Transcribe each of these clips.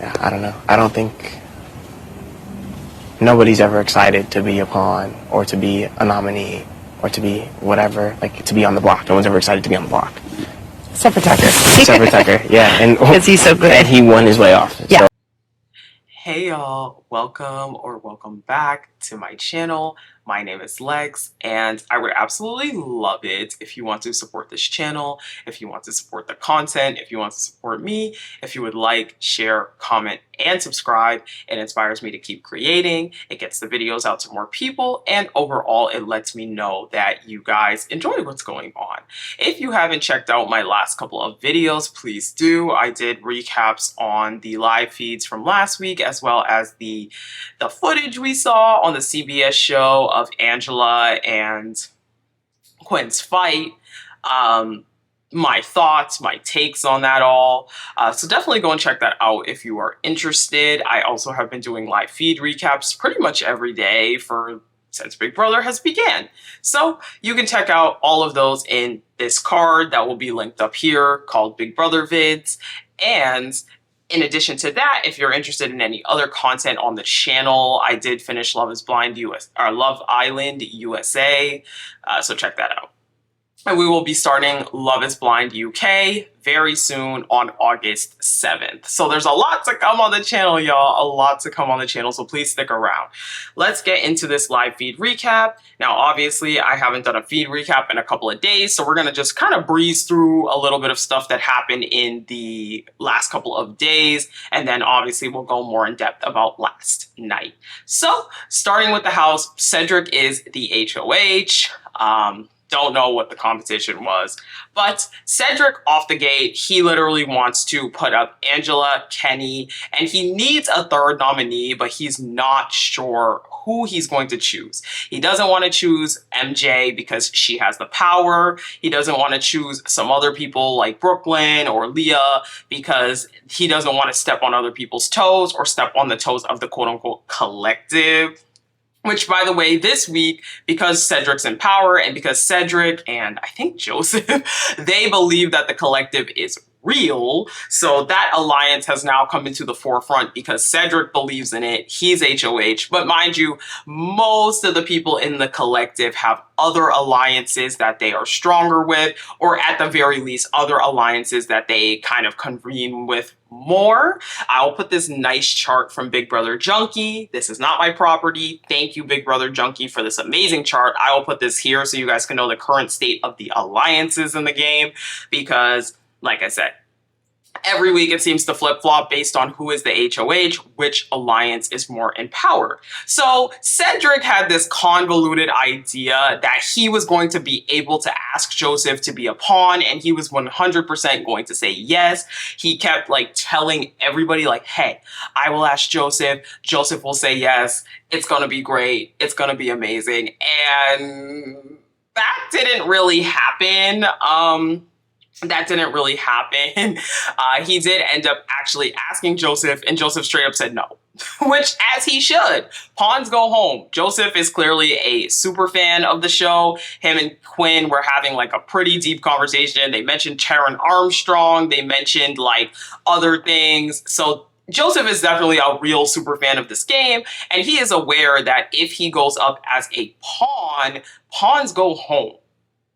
yeah, I don't know. I don't think nobody's ever excited to be a pawn or to be a nominee or to be whatever, like to be on the block. No one's ever excited to be on the block. Except for Tucker. Except for Tucker, yeah. And because he's so good. And he won his way off. Yeah. So. Hey y'all, welcome back to my channel. My name is Lex, and I would absolutely love it if you want to support this channel, if you want to support the content, if you want to support me, if you would like, share, comment, and subscribe. It inspires me to keep creating, it gets the videos out to more people, and overall it lets me know that you guys enjoy what's going on. If you haven't checked out my last couple of videos, please do. I did recaps on the live feeds from last week, as well as the footage we saw on the CBS show of Angela and Quinn's fight. My thoughts, my takes on that all. So definitely go and check that out if you are interested. I also have been doing live feed recaps pretty much every day since Big Brother has began. So you can check out all of those in this card that will be linked up here called Big Brother Vids. And in addition to that, if you're interested in any other content on the channel, I did finish Love Island USA, so check that out. And we will be starting Love is Blind UK very soon on August 7th. So there's a lot to come on the channel, y'all. A lot to come on the channel, so please stick around. Let's get into this live feed recap. Now, obviously, I haven't done a feed recap in a couple of days, so we're going to just kind of breeze through a little bit of stuff that happened in the last couple of days, and then obviously we'll go more in depth about last night. So, starting with the house, Cedric is the HOH. Don't know what the competition was, but Cedric off the gate, he literally wants to put up Angela, Kenny, and he needs a third nominee, but he's not sure who he's going to choose. He doesn't want to choose MJ because she has the power. He doesn't want to choose some other people like Brooklyn or Leah because he doesn't want to step on other people's toes or step on the toes of the quote-unquote collective. Which, by the way, this week, because Cedric's in power and because Cedric and I think Joseph, they believe that the collective is real. So that alliance has now come into the forefront because Cedric believes in it. He's HOH. But mind you, most of the people in the collective have other alliances that they are stronger with, or at the very least, other alliances that they kind of convene with more. I'll put this nice chart from Big Brother Junkie. This is not my property. Thank you, Big Brother Junkie, for this amazing chart. I will put this here so you guys can know the current state of the alliances in the game because, like I said, every week it seems to flip-flop based on who is the HOH, which alliance is more in power. So Cedric had this convoluted idea that he was going to be able to ask Joseph to be a pawn, and he was 100% going to say yes. He kept like telling everybody like, hey, I will ask Joseph. Joseph will say yes. It's going to be great. It's going to be amazing. And that didn't really happen. That didn't really happen. He did end up actually asking Joseph, and Joseph straight up said no, which as he should. Pawns go home. Joseph is clearly a super fan of the show. Him and Quinn were having like a pretty deep conversation. They mentioned Sharon Armstrong. They mentioned like other things. So Joseph is definitely a real super fan of this game, and he is aware that if he goes up as a pawn, pawns go home.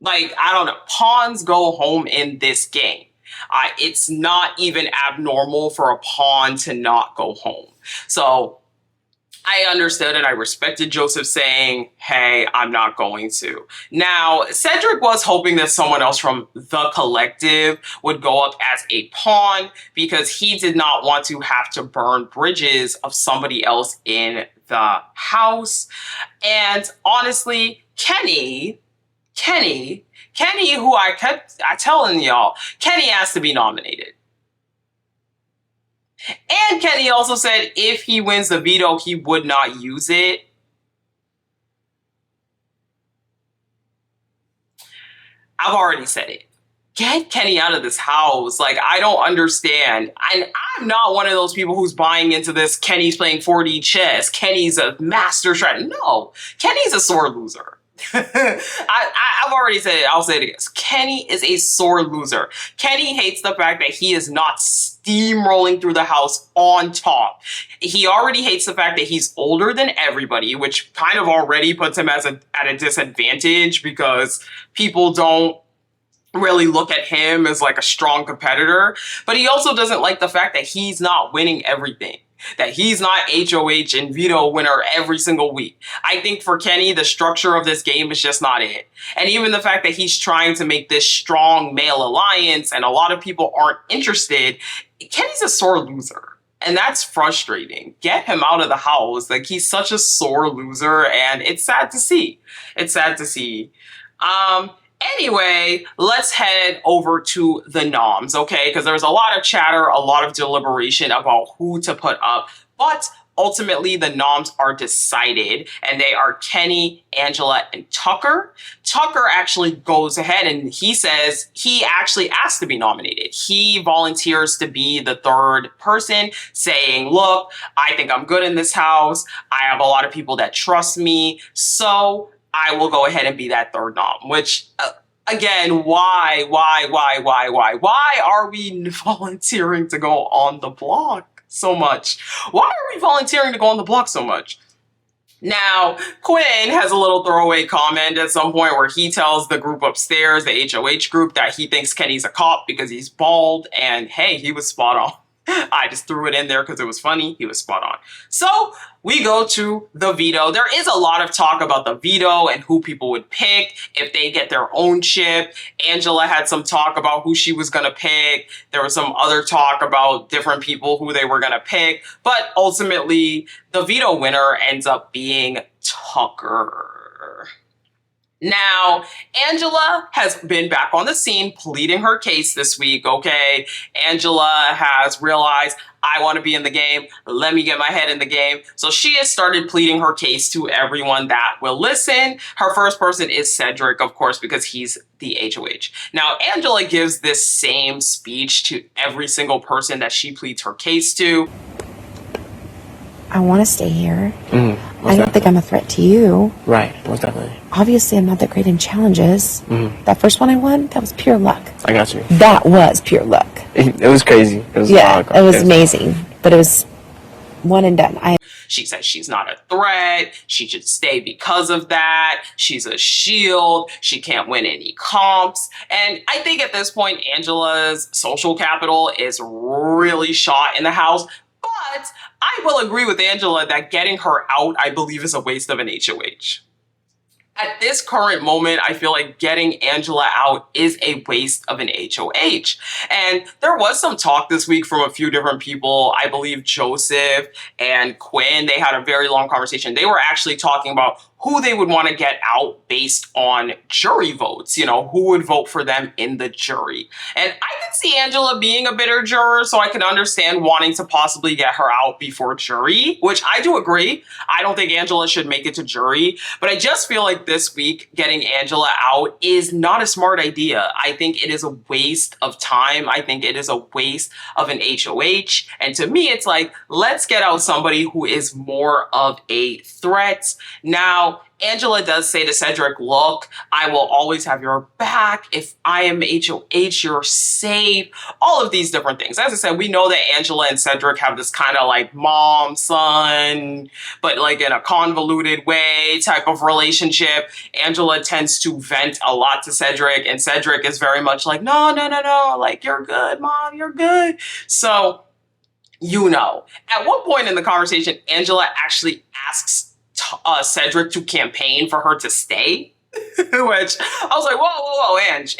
Like, I don't know, pawns go home in this game. It's not even abnormal for a pawn to not go home. So I understood and I respected Joseph saying, hey, I'm not going to. Now, Cedric was hoping that someone else from the collective would go up as a pawn because he did not want to have to burn bridges of somebody else in the house. And honestly, Kenny, who I telling y'all, Kenny has to be nominated. And Kenny also said if he wins the veto, he would not use it. I've already said it. Get Kenny out of this house. Like, I don't understand. I'm not one of those people who's buying into this Kenny's playing 4D chess. Kenny's a master strategist. No, Kenny's a sore loser. I've already said it. I'll say it again. Kenny is a sore loser. Kenny hates the fact that he is not steamrolling through the house on top. He already hates the fact that he's older than everybody, which kind of already puts him at a disadvantage because people don't really look at him as like a strong competitor. But he also doesn't like the fact that he's not winning everything, that he's not HOH and veto winner every single week. I think for Kenny, the structure of this game is just not it. And even the fact that he's trying to make this strong male alliance and a lot of people aren't interested, Kenny's a sore loser. And that's frustrating. Get him out of the house. Like, he's such a sore loser, and it's sad to see. It's sad to see. Anyway, let's head over to the noms, okay? Because there's a lot of chatter, a lot of deliberation about who to put up. But ultimately, the noms are decided, and they are Kenny, Angela, and Tucker. Tucker actually goes ahead and he says he actually asked to be nominated. He volunteers to be the third person, saying, look, I think I'm good in this house. I have a lot of people that trust me. So I will go ahead and be that third nom, which, again, why are we volunteering to go on the block so much? Why are we volunteering to go on the block so much? Now, Quinn has a little throwaway comment at some point where he tells the group upstairs, the HOH group, that he thinks Kenny's a cop because he's bald, and hey, he was spot on. I just threw it in there because it was funny. He was spot on. So we go to the veto. There is a lot of talk about the veto and who people would pick if they get their own chip. Angela had some talk about who she was going to pick. There was some other talk about different people who they were going to pick. But ultimately, the veto winner ends up being Tucker. Now, Angela has been back on the scene pleading her case this week, okay? Angela has realized, I want to be in the game. Let me get my head in the game. So she has started pleading her case to everyone that will listen. Her first person is Cedric, of course, because he's the HOH. Now, Angela gives this same speech to every single person that she pleads her case to. I want to stay here. I don't think I'm a threat to you. Right, most definitely. Obviously, I'm not that great in challenges. That first one I won, that was pure luck. I got you. That was pure luck. It was crazy. It was It was amazing. But it was one and done. She says she's not a threat. She should stay because of that. She's a shield. She can't win any comps. And I think at this point, Angela's social capital is really shot in the house. But I will agree with Angela that getting her out, I believe, is a waste of an HOH. At this current moment, I feel like getting Angela out is a waste of an HOH. And there was some talk this week from a few different people. I believe Joseph and Quinn, they had a very long conversation. They were actually talking about who they would want to get out based on jury votes, you know, who would vote for them in the jury. And I can see Angela being a bitter juror, so I can understand wanting to possibly get her out before jury, which I do agree. I don't think Angela should make it to jury, but I just feel like this week getting Angela out is not a smart idea. I think it is a waste of time. I think it is a waste of an HOH. And to me, it's like, let's get out somebody who is more of a threat. Now, Angela does say to Cedric, look, I will always have your back. If I am HOH, you're safe. All of these different things. As I said, we know that Angela and Cedric have this kind of like mom, son, but like in a convoluted way type of relationship. Angela tends to vent a lot to Cedric, and Cedric is very much like, no, like, you're good, mom, you're good. So, you know, at one point in the conversation, Angela actually asks Cedric to campaign for her to stay, which I was like, whoa, Ange,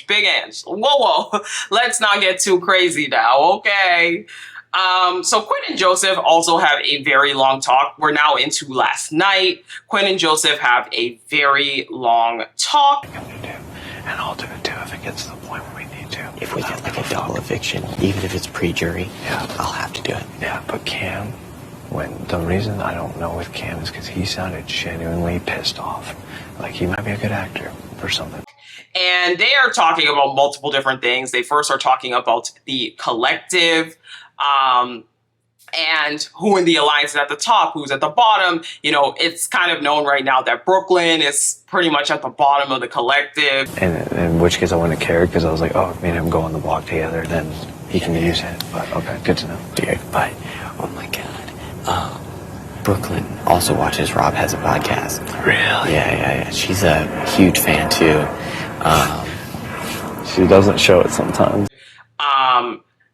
big Ange, whoa, let's not get too crazy now, okay? So Quinn and Joseph also have a very long talk. We're now into last night. Quinn and Joseph have a very long talk. And I'll do it too if it gets to the point where we need to. If we get like a double eviction, even if it's pre-jury, Yeah. I'll have to do it. Yeah, but Cam, the reason I don't know with Cam is because he sounded genuinely pissed off. Like he might be a good actor or something. And they are talking about multiple different things. They first are talking about the collective, and who in the alliance is at the top, who's at the bottom. You know, it's kind of known right now that Brooklyn is pretty much at the bottom of the collective. And in which case I wouldn't have cared because I was like, oh, me and him go on the block together, then he can use it. But okay, good to know. Dude, but, oh my God. Brooklyn also watches Rob Has a Podcast. Really? Yeah. She's a huge fan too. She doesn't show it sometimes.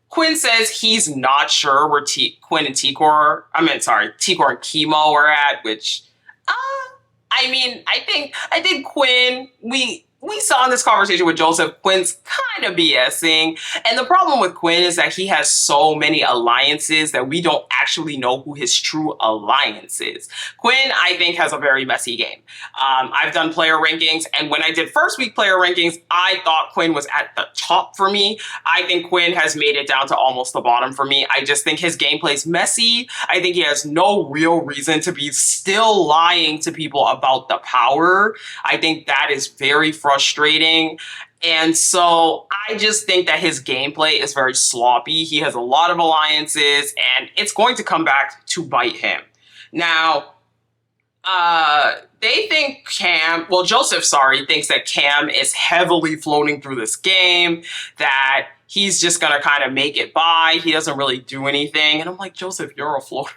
Quinn says he's not sure where Quinn and Tikor and Chemo are at, which, I mean, I think Quinn, we saw in this conversation with Joseph, Quinn's kind of BSing. And the problem with Quinn is that he has so many alliances that we don't actually know who his true alliance is. Quinn, I think, has a very messy game. I've done player rankings, and when I did first week player rankings, I thought Quinn was at the top for me. I think Quinn has made it down to almost the bottom for me. I just think his gameplay's messy. I think he has no real reason to be still lying to people about the power. I think that is very frustrating. And so I just think that his gameplay is very sloppy. He has a lot of alliances, and it's going to come back to bite him. Now, they think Joseph, thinks that Cam is heavily floating through this game, that he's just going to kind of make it by. He doesn't really do anything. And I'm like, Joseph, you're a floater.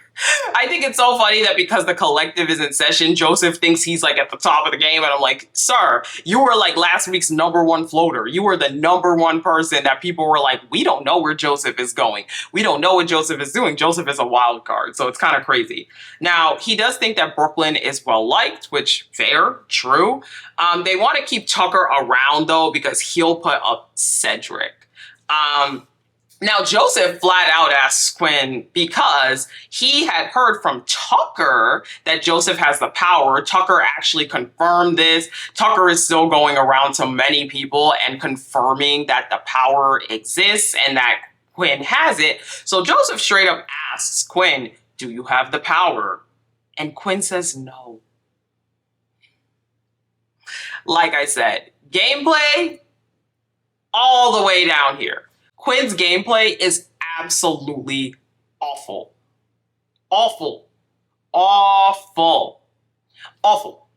I think it's so funny that because the collective is in session, Joseph thinks he's like at the top of the game. And I'm like, sir, you were like last week's #1 floater. You were the #1 person that people were like, we don't know where Joseph is going. We don't know what Joseph is doing. Joseph is a wild card. So it's kind of crazy. Now, he does think that Brooklyn is well liked, which fair, true. They want to keep Tucker around though, because he'll put up Cedric. Now, Joseph flat out asks Quinn because he had heard from Tucker that Joseph has the power. Tucker actually confirmed this. Tucker is still going around to many people and confirming that the power exists and that Quinn has it. So Joseph straight up asks Quinn, do you have the power? And Quinn says no. Like I said, gameplay all the way down here. Quinn's gameplay is absolutely awful. Awful. Awful. Awful.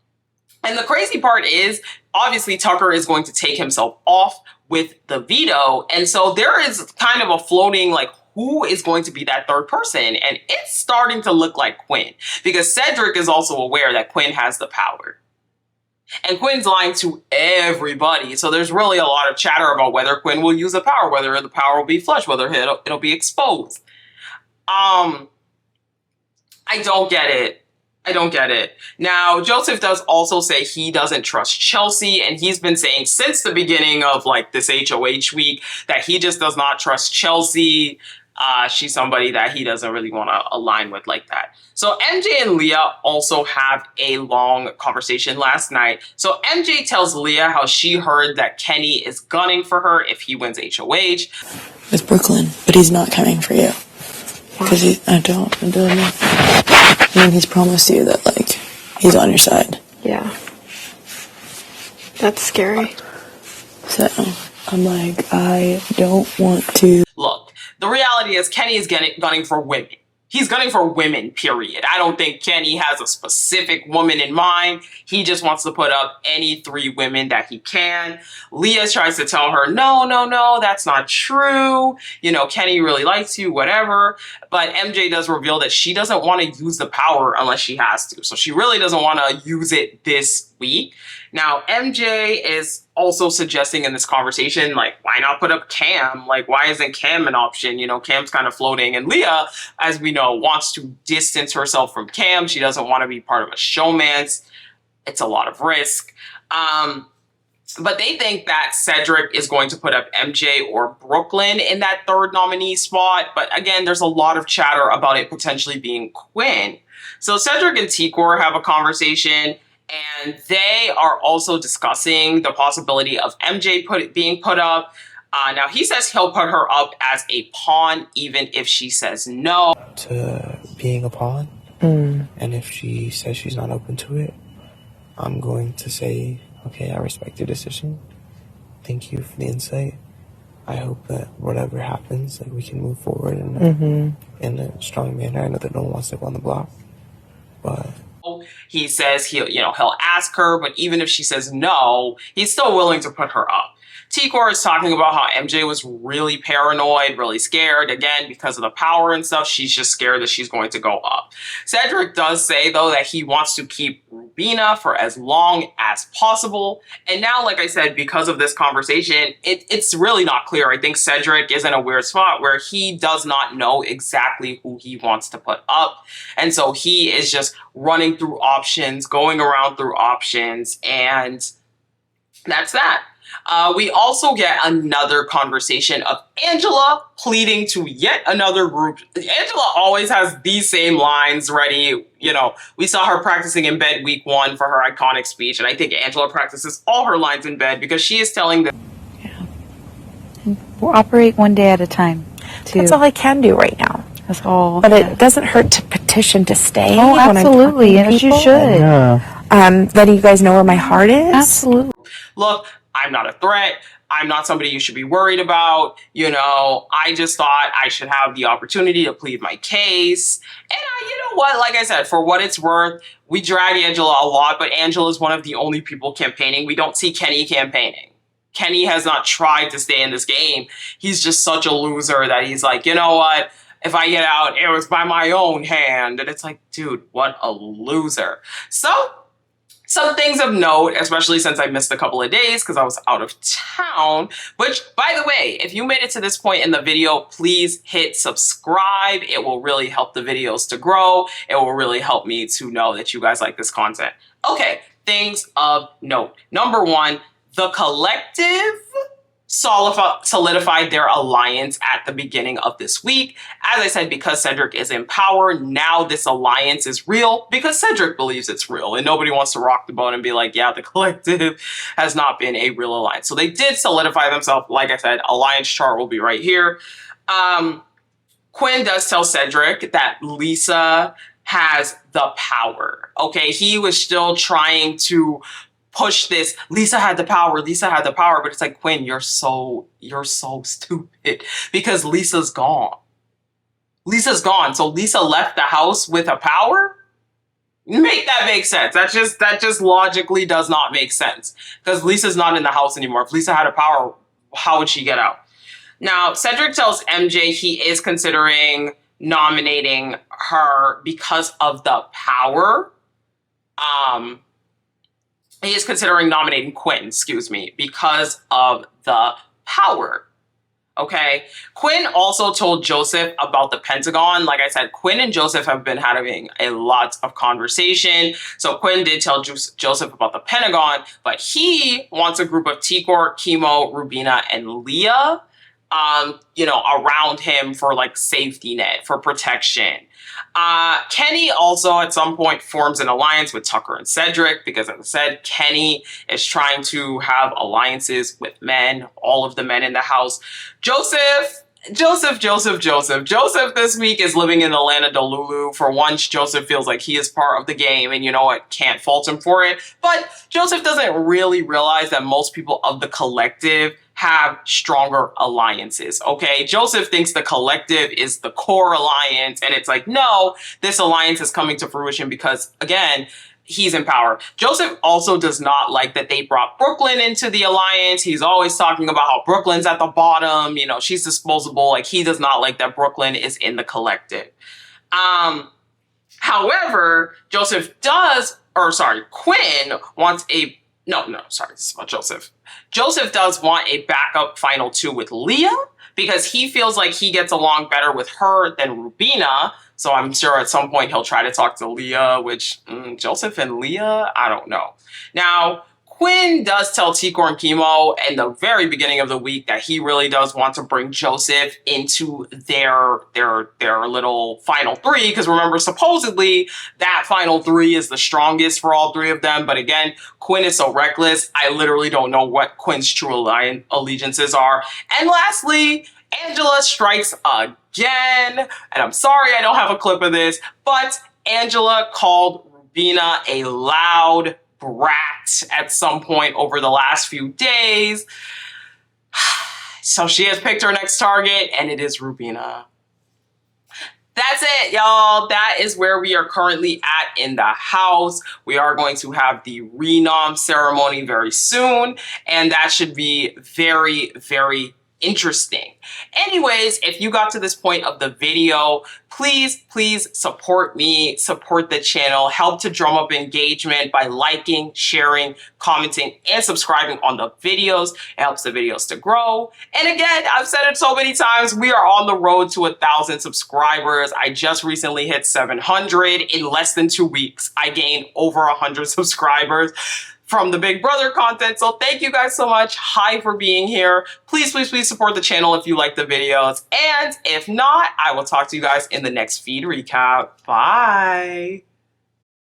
And the crazy part is, obviously, Tucker is going to take himself off with the veto. And so there is kind of a floating, like, who is going to be that third person? And it's starting to look like Quinn. Because Cedric is also aware that Quinn has the power. And Quinn's lying to everybody. So there's really a lot of chatter about whether Quinn will use the power, whether the power will be flushed, whether it'll be exposed. I don't get it. I don't get it. Now, Joseph does also say he doesn't trust Chelsea, and he's been saying since the beginning of like this HOH week that he just does not trust Chelsea. She's somebody that he doesn't really want to align with like that. So MJ and Leah also have a long conversation last night. So MJ tells Leah how she heard that Kenny is gunning for her if he wins HOH. With Brooklyn, but he's not coming for you. Because I don't know. I mean, he's promised you that, like, he's on your side. Yeah. That's scary. So, I'm like, I don't want to. Look, the reality is Kenny is gunning for women. He's gunning for women, period. I don't think Kenny has a specific woman in mind. He just wants to put up any 3 women that he can. Leah tries to tell her, no, that's not true. You know, Kenny really likes you, whatever. But MJ does reveal that she doesn't want to use the power unless she has to. So she really doesn't want to use it this week. Now, MJ is also suggesting in this conversation, like, why not put up Cam? Like, why isn't Cam an option? You know, Cam's kind of floating. And Leah, as we know, wants to distance herself from Cam. She doesn't want to be part of a showmance. It's a lot of risk. But they think that Cedric is going to put up MJ or Brooklyn in that third nominee spot. But again, there's a lot of chatter about it potentially being Quinn. So Cedric and Tikor have a conversation, and they are also discussing the possibility of MJ being put up. Now, he says he'll put her up as a pawn, even if she says no. To being a pawn, and if she says she's not open to it, I'm going to say, okay, I respect your decision. Thank you for the insight. I hope that whatever happens, like, we can move forward in a strong manner. I know that no one wants to go on the block, but he says he'll ask her, but even if she says no, he's still willing to put her up. Tikor is talking about how MJ was really paranoid, really scared, again, because of the power and stuff. She's just scared that she's going to go up. Cedric does say, though, that he wants to keep Rubina for as long as possible. And now, like I said, because of this conversation, it's really not clear. I think Cedric is in a weird spot where he does not know exactly who he wants to put up. And so he is just running through options, going around through options, and that's that. We also get another conversation of Angela pleading to yet another group. Angela always has these same lines ready. You know, we saw her practicing in bed week 1 for her iconic speech, and I think Angela practices all her lines in bed because she is telling them. Yeah. We'll operate one day at a time. That's all I can do right now. That's all. But it doesn't hurt to petition to stay. Oh, absolutely. And you should. Yeah. Letting you guys know where my heart is. Absolutely. Look, I'm not a threat. I'm not somebody you should be worried about. You know, I just thought I should have the opportunity to plead my case. And you know what? Like I said, for what it's worth, we drag Angela a lot, but Angela is one of the only people campaigning. We don't see Kenny campaigning. Kenny has not tried to stay in this game. He's just such a loser that he's like, you know what? If I get out, it was by my own hand. And it's like, dude, what a loser. So, some things of note, especially since I missed a couple of days because I was out of town, which, by the way, if you made it to this point in the video, please hit subscribe. It will really help the videos to grow. It will really help me to know that you guys like this content. Okay, things of note. Number 1, the collective solidified their alliance at the beginning of this week. As I said, because Cedric is in power, now this alliance is real because Cedric believes it's real and nobody wants to rock the boat and be like, yeah, the collective has not been a real alliance. So they did solidify themselves. Like I said, alliance chart will be right here. Quinn does tell Cedric that Lisa has the power. Okay, he was still trying to push this. Lisa had the power. Lisa had the power. But it's like, Quinn, you're so stupid because Lisa's gone. Lisa's gone. So Lisa left the house with a power? Make that make sense. That just logically does not make sense because Lisa's not in the house anymore. If Lisa had a power, how would she get out? Now, Cedric tells MJ he is considering nominating her because of the power. He is considering nominating Quinn, because of the power. Okay. Quinn also told Joseph about the Pentagon. Like I said, Quinn and Joseph have been having a lot of conversation. So Quinn did tell Joseph about the Pentagon, but he wants a group of Tikor, Chemo, Rubina, and Leah, around him for like safety net, for protection. Kenny also at some point forms an alliance with Tucker and Cedric because, as I said, Kenny is trying to have alliances with men, all of the men in the house. Joseph this week is living in the land of Delulu. For once, Joseph feels like he is part of the game, and you know what? Can't fault him for it. But Joseph doesn't really realize that most people of the collective have stronger alliances, okay? Joseph thinks the collective is the core alliance, and it's like, no, this alliance is coming to fruition because, again, he's in power. Joseph also does not like that they brought Brooklyn into the alliance. He's always talking about how Brooklyn's at the bottom, she's disposable. Like, he does not like that Brooklyn is in the collective. However, Quinn wants this is about Joseph. Joseph does want a backup final 2 with Leah because he feels like he gets along better with her than Rubina. So I'm sure at some point he'll try to talk to Leah, which Joseph and Leah, I don't know. Now, Quinn does tell Tikor and Chemo in the very beginning of the week that he really does want to bring Joseph into their little final 3, because remember, supposedly that final 3 is the strongest for all 3 of them. But again, Quinn is so reckless, I literally don't know what Quinn's true allegiances are. And lastly, Angela strikes again. And I'm sorry I don't have a clip of this, but Angela called Rubina a loud brat at some point over the last few days. So she has picked her next target, and it is Rubina. that's it, y'all. That is where we are currently at in the house. We are going to have the renom ceremony very soon, and that should be very, very interesting. Anyways, if you got to this point of the video, please support me, support the channel, help to drum up engagement by liking, sharing, commenting, and subscribing on the videos. It helps the videos to grow. And again, I've said it so many times, we are on the road to 1,000 subscribers. I just recently hit 700 in less than 2 weeks. I gained over 100 subscribers from the Big Brother content. So thank you guys so much. Hi for being here. Please support the channel if you like the videos. And if not, I will talk to you guys in the next feed recap. Bye.